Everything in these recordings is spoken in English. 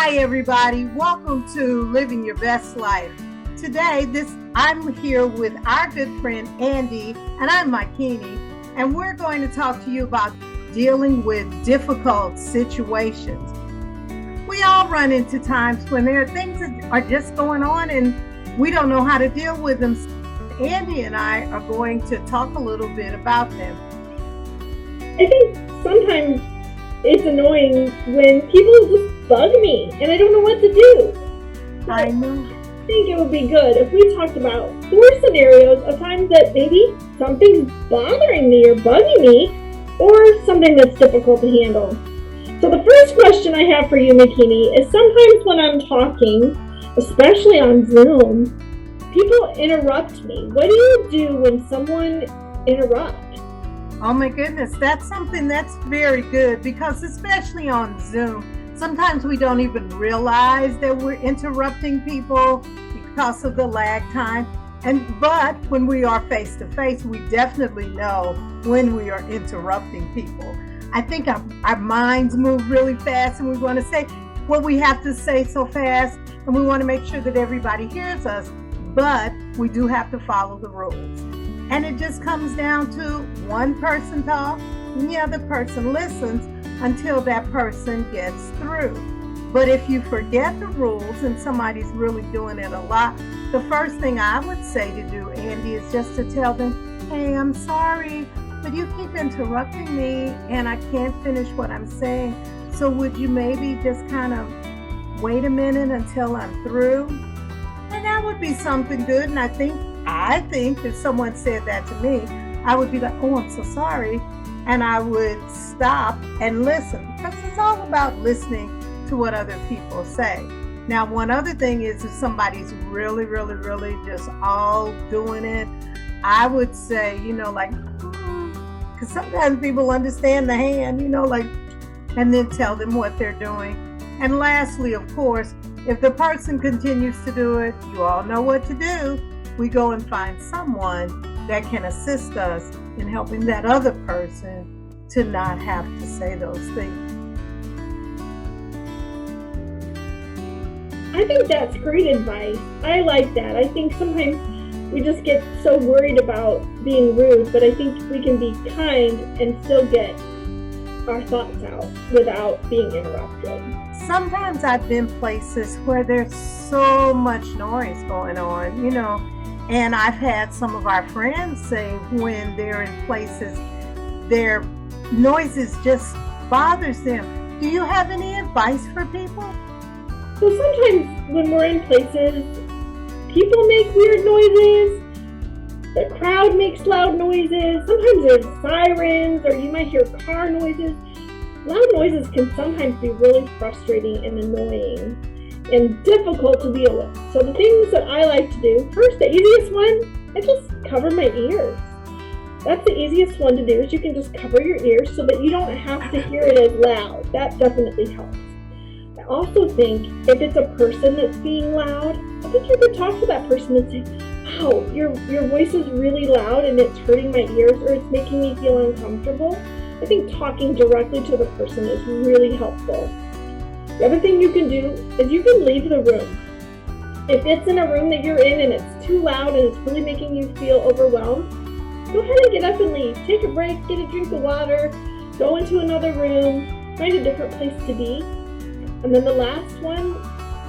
Hi, everybody. Welcome to Living Your Best Life. Today, I'm here with our good friend, Andi, and I'm Makini, and we're going to talk to you about dealing with difficult situations. We all run into times when there are things that are just going on and we don't know how to deal with them. Andi and I are going to talk a little bit about them. I think sometimes it's annoying when people just bug me and I don't know what to do. I know. I think it would be good if we talked about 4 scenarios of times that maybe something's bothering me or bugging me or something that's difficult to handle. So the first question I have for you, Makini, is sometimes when I'm talking, especially on Zoom, people interrupt me. What do you do when someone interrupts? Oh my goodness, that's something that's very good because especially on Zoom, sometimes we don't even realize that we're interrupting people because of the lag time. But when we are face to face, we definitely know when we are interrupting people. I think our minds move really fast and we want to say what we have to say so fast and we want to make sure that everybody hears us, but we do have to follow the rules. And it just comes down to one person talks and the other person listens until that person gets through. But if you forget the rules and somebody's really doing it a lot, the first thing I would say to do, Andi, is just to tell them, hey, I'm sorry, but you keep interrupting me and I can't finish what I'm saying. So would you maybe just kind of wait a minute until I'm through? And that would be something good. And I think if someone said that to me, I would be like, oh, I'm so sorry. And I would stop and listen because it's all about listening to what other people say. Now, one other thing is if somebody's really, really, really just all doing it, I would say, because sometimes people understand the hand, and then tell them what they're doing. And lastly, of course, if the person continues to do it, you all know what to do. We go and find someone that can assist us in helping that other person to not have to say those things. I think that's great advice. I like that. I think sometimes we just get so worried about being rude, but I think we can be kind and still get our thoughts out without being interrupted. Sometimes I've been places where there's so much noise going on, and I've had some of our friends say when they're in places, their noises just bothers them. Do you have any advice for people? So sometimes when we're in places, people make weird noises, the crowd makes loud noises, sometimes there's sirens or you might hear car noises. Loud noises can sometimes be really frustrating and annoying and difficult to deal with. So the things that I like to do, first, the easiest one, I just cover my ears. That's the easiest one to do, is you can just cover your ears so that you don't have to hear it as loud. That definitely helps. I also think if it's a person that's being loud, I think you could talk to that person and say, wow, your voice is really loud and it's hurting my ears or it's making me feel uncomfortable. I think talking directly to the person is really helpful. The other thing you can do is you can leave the room. If it's in a room that you're in and it's too loud and it's really making you feel overwhelmed, go ahead and get up and leave. Take a break, get a drink of water, go into another room, find a different place to be. And then the last one,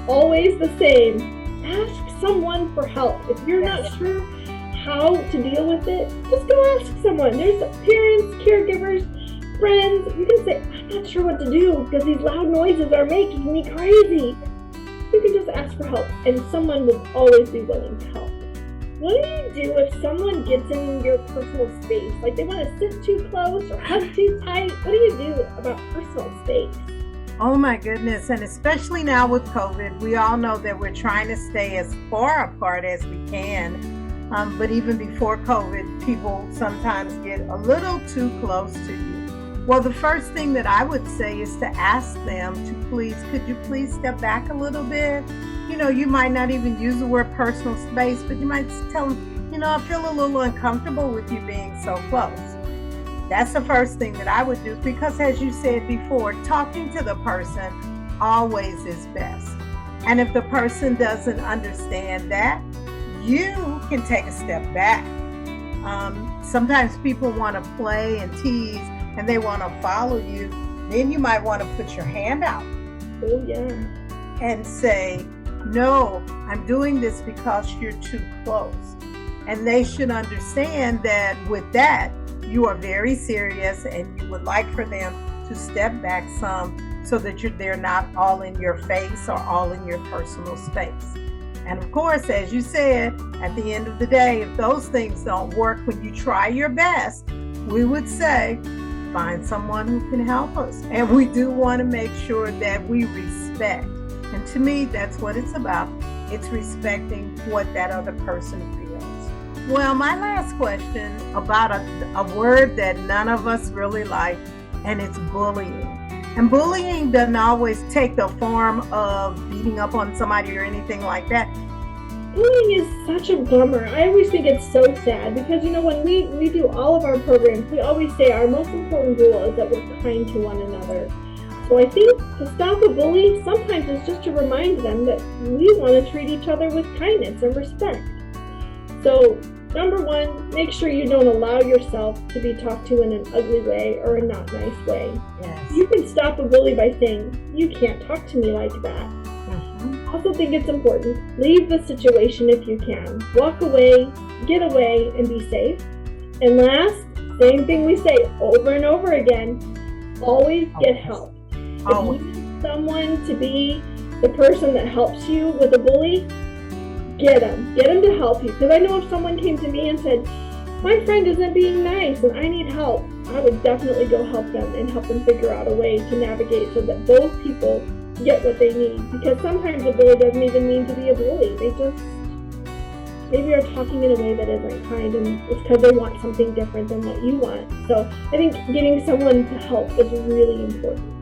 always the same. Ask someone for help. If you're not sure how to deal with it, just go ask someone. There's parents, caregivers, friends. You can say, I'm not sure what to do because these loud noises are making me crazy. You can just ask for help and someone will always be willing to help. What do you do if someone gets in your personal space? Like they want to sit too close or hug too tight? What do you do about personal space? Oh my goodness, and especially now with COVID, we all know that we're trying to stay as far apart as we can. But even before COVID, people sometimes get a little too close to you. Well, the first thing that I would say is to ask them to could you please step back a little bit? You might not even use the word personal space, but you might tell them, I feel a little uncomfortable with you being so close. That's the first thing that I would do because as you said before, talking to the person always is best. And if the person doesn't understand that, you can take a step back. Sometimes people want to play and tease and they want to follow you. Then you might want to put your hand out. Oh, yeah. And say, no, I'm doing this because you're too close. And they should understand that with that, you are very serious and you would like for them to step back some so that they're not all in your face or all in your personal space. And of course, as you said, at the end of the day, if those things don't work when you try your best, we would say, find someone who can help us. And we do want to make sure that we respect. And to me, that's what it's about. It's respecting what that other person feels. Well, my last question about a word that none of us really like, and it's bullying. And bullying doesn't always take the form of beating up on somebody or anything like that. Bullying is such a bummer. I always think it's so sad because, when we do all of our programs, we always say our most important goal is that we're kind to one another. So I think to stop a bully, sometimes it's just to remind them that we want to treat each other with kindness and respect. So, number one, make sure you don't allow yourself to be talked to in an ugly way or a not nice way. Yes. You can stop a bully by saying, you can't talk to me like that. I also think it's important, leave the situation if you can. Walk away, get away, and be safe. And last, same thing we say over and over again, always get help. If you need someone to be the person that helps you with a bully, get them to help you. Because I know if someone came to me and said, my friend isn't being nice and I need help, I would definitely go help them and help them figure out a way to navigate so that those people get what they need. Because sometimes a bully doesn't even mean to be a bully. They just maybe are talking in a way that isn't kind, and it's because they want something different than what you want. So I think getting someone to help is really important.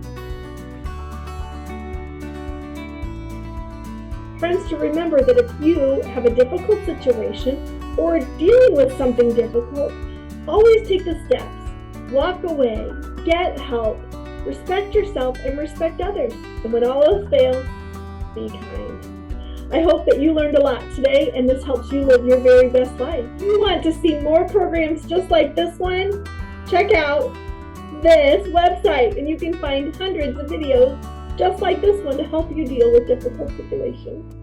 Friends, to remember that if you have a difficult situation or dealing with something difficult, always take the steps. Walk away, get help, respect yourself, and respect others. And when all else fails, be kind. I hope that you learned a lot today and this helps you live your very best life. If you want to see more programs just like this one, check out this website and you can find hundreds of videos just like this one to help you deal with difficult situations.